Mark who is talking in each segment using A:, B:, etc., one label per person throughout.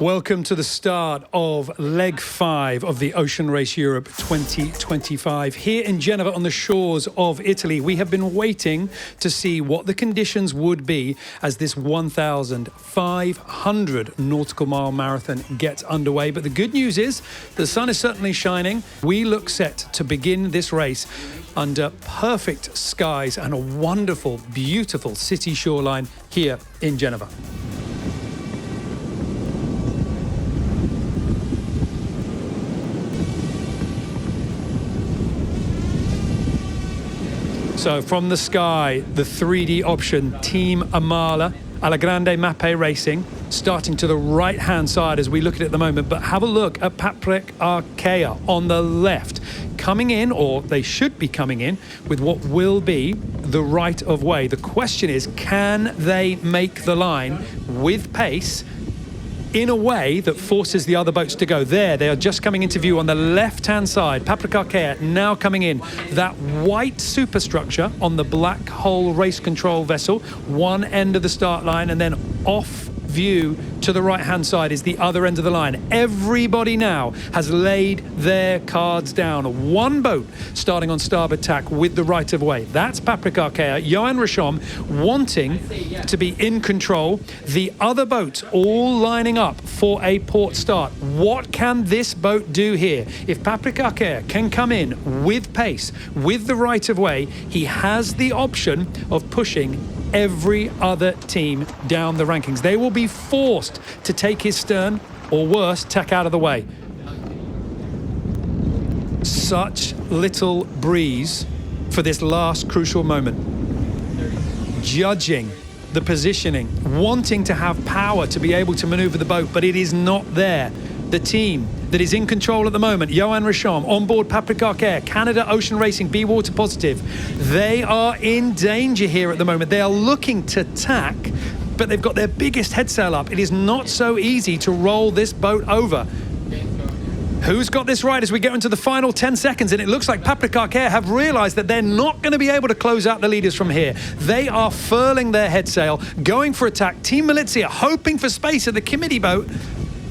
A: Welcome to the start of Leg 5 of the Ocean Race Europe 2025. Here in Genova on the shores of Italy, we have been waiting to see what the conditions would be as this 1,500 nautical mile marathon gets underway. But the good news is the sun is certainly shining. We look set to begin this race under perfect skies and a wonderful, beautiful city shoreline here in Genova. So from the sky, the 3D option, Team Amala, Alla Grande Mappe Racing, starting to the right-hand side as we look at it at the moment. But have a look at Paprec Arkea on the left, coming in, or they should be coming in, with what will be the right of way. The question is, can they make the line with pace in a way that forces the other boats to go? There, they are just coming into view on the left-hand side. Paprec Arkea now coming in. That white superstructure on the Black Hole race control vessel, one end of the start line, and then off view to the right-hand side is the other end of the line. Everybody now has laid their cards down. One boat starting on starboard tack with the right of way. That's Paprec Arkea. Johan Rishom wanting to be in control. The other boats all lining up for a port start. What can this boat do here? If Paprec Arkea can come in with pace, with the right of way, he has the option of pushing every other team down the rankings. They will be forced to take his stern, or worse, tack out of the way. Such little breeze for this last crucial moment. Judging the positioning, wanting to have power to be able to maneuver the boat, but it is not there. The team that is in control at the moment, Johan Rishom, on board Paprec Arkea, Canada Ocean Racing, Be Water Positive, they are in danger here at the moment. They are looking to tack, but they've got their biggest head sail up. It is not so easy to roll this boat over. Who's got this right as we get into the final 10 seconds? And it looks like Paprec Arkea have realised that they're not going to be able to close out the leaders from here. They are furling their head sail, going for attack. Team Milizia hoping for space at the committee boat.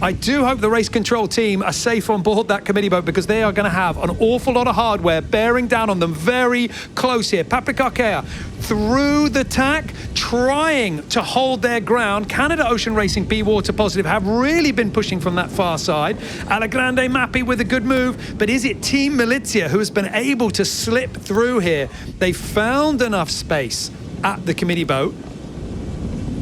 A: I do hope the race control team are safe on board that committee boat, because they are going to have an awful lot of hardware bearing down on them very close here. Paprec Arkea through the tack, trying to hold their ground. Canada Ocean Racing, Be Water Positive have really been pushing from that far side. Alla Grande Mappe with a good move, but is it Team Milizia who has been able to slip through here? They found enough space at the committee boat,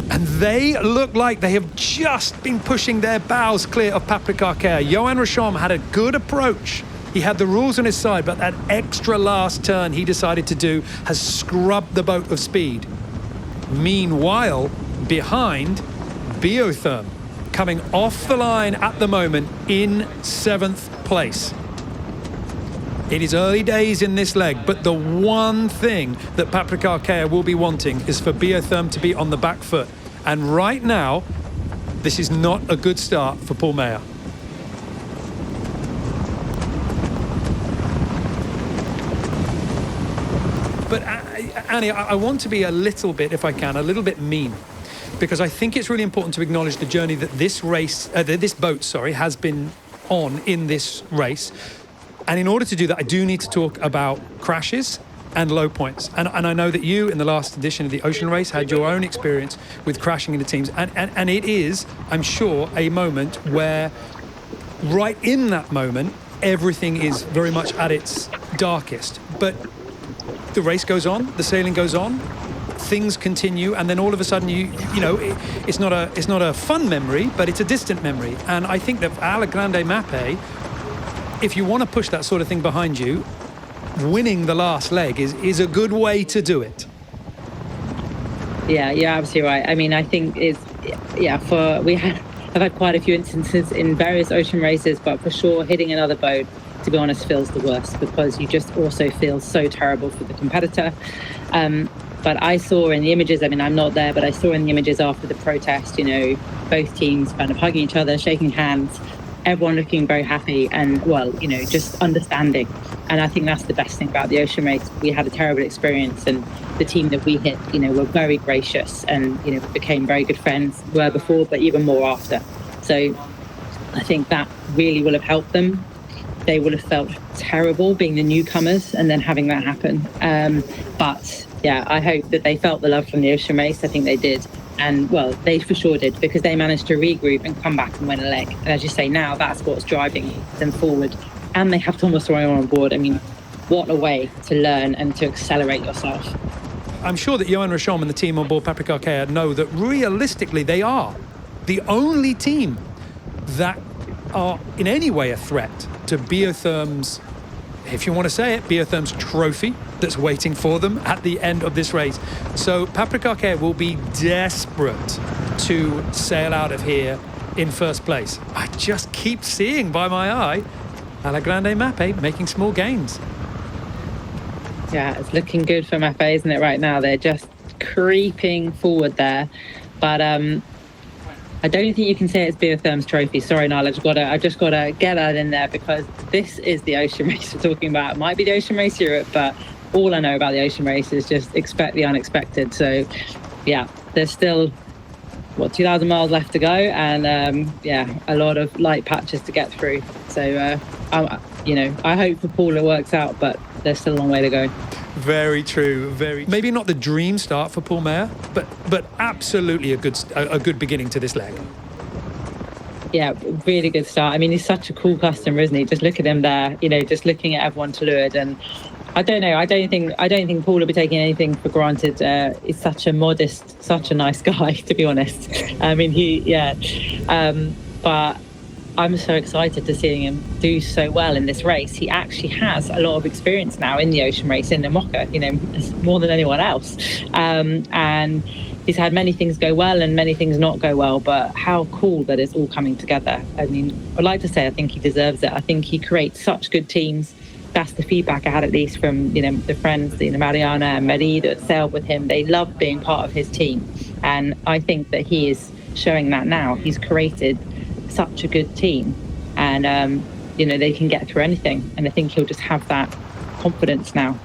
A: and they look like they have just been pushing their bows clear of Paprec Arkea. Johan Rishom had a good approach. He had the rules on his side, but that extra last turn he decided to do has scrubbed the boat of speed. Meanwhile, behind, Biotherm coming off the line at the moment in 7th place. It is early days in this leg, but the one thing that Paprec Arkea will be wanting is for Biotherm to be on the back foot. And right now, this is not a good start for Paul Meilhat. But Annie, I want to be a little bit, if I can, a little bit mean, because I think it's really important to acknowledge the journey that this boat has been on in this race. And in order to do that, I do need to talk about crashes and low points. And I know that you, in the last edition of the Ocean Race, had your own experience with crashing into teams. And it is, I'm sure, a moment where, right in that moment, everything is very much at its darkest. But the race goes on, the sailing goes on, things continue, and then all of a sudden, it's not a fun memory, but it's a distant memory. And I think that Alla Grande Mappe, if you want to push that sort of thing behind you, winning the last leg is a good way to do it.
B: Yeah, you're absolutely right. I mean, I think I've had quite a few instances in various ocean races, but for sure hitting another boat, to be honest, feels the worst, because you just also feel so terrible for the competitor. But I saw in the images, I mean, I'm not there, but I saw in the images after the protest, both teams kind of hugging each other, shaking hands, everyone looking very happy and, just understanding. And I think that's the best thing about the ocean race. We had a terrible experience, and the team that we hit, were very gracious and, became very good friends, were before, but even more after. So I think that really will have helped them. They would have felt terrible being the newcomers and then having that happen. But yeah, I hope that they felt the love from the ocean race. I think they did. And well, they for sure did, because they managed to regroup and come back and win a leg. And as you say, now that's what's driving them forward. And they have Thomas Royer on board. I mean, what a way to learn and to accelerate yourself.
A: I'm sure that Johan Risham and the team on board Paprika Kea know that realistically they are the only team that are in any way a threat to Biotherm's, if you want to say it, Biotherm's trophy that's waiting for them at the end of this race. So Paprika Kea will be desperate to sail out of here in first place. I just keep seeing by my eye Alla Grande Mappe making small gains.
B: Yeah, it's looking good for Mappe, isn't it, right now? They're just creeping forward there. But I don't think you can say it's Biotherm's trophy. Sorry, Niall, I've just got to get that in there, because this is the ocean race we're talking about. It might be the Ocean Race Europe, but all I know about the ocean race is just expect the unexpected. So, yeah, there's still, 2,000 miles left to go, and a lot of light patches to get through. So, I hope for Paul it works out, but there's still a long way to go.
A: Very true. Maybe not the dream start for Paul Meilhat, but absolutely a good beginning to this leg.
B: Yeah, really good start. I mean, he's such a cool customer, isn't he? Just look at him there. Just looking at everyone to leeward, and I don't know. I don't think Paul will be taking anything for granted. He's such a modest, such a nice guy, to be honest. I mean, but I'm so excited to see him do so well in this race. He actually has a lot of experience now in the ocean race in IMOCA, more than anyone else. And he's had many things go well and many things not go well, but how cool that it's all coming together. I mean, I'd like to say I think he deserves it. I think he creates such good teams. That's the feedback I had, at least from, the friends, Mariana and Marie that sailed with him. They love being part of his team. And I think that he is showing that now. He's created such a good team, and they can get through anything, and I think he'll just have that confidence now.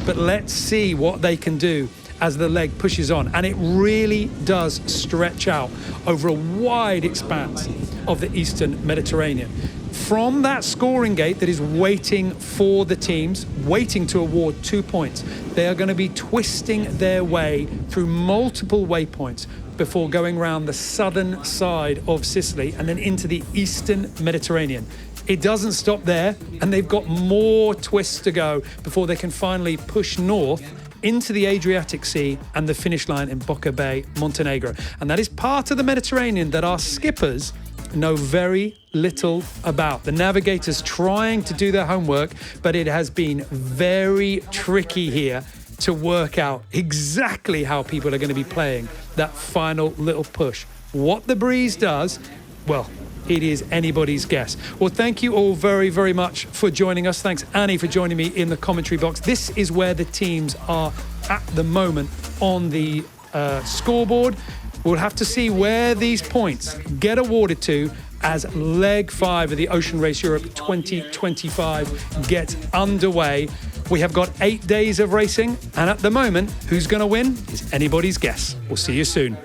A: But let's see what they can do as the leg pushes on, and it really does stretch out over a wide expanse of the Eastern Mediterranean. From that scoring gate that is waiting for the teams, waiting to award 2 points, they are going to be twisting their way through multiple waypoints before going round the southern side of Sicily and then into the Eastern Mediterranean. It doesn't stop there, and they've got more twists to go before they can finally push north into the Adriatic Sea and the finish line in Boka Bay, Montenegro. And that is part of the Mediterranean that our skippers know very little about. The navigators trying to do their homework, but it has been very tricky here to work out exactly how people are going to be playing that final little push. What the breeze does, well, it is anybody's guess. Well, thank you all very, very much for joining us. Thanks, Annie, for joining me in the commentary box. This is where the teams are at the moment on the scoreboard. We'll have to see where these points get awarded to as leg 5 of the Ocean Race Europe 2025 gets underway. We have got 8 days of racing, and at the moment, who's going to win is anybody's guess. We'll see you soon.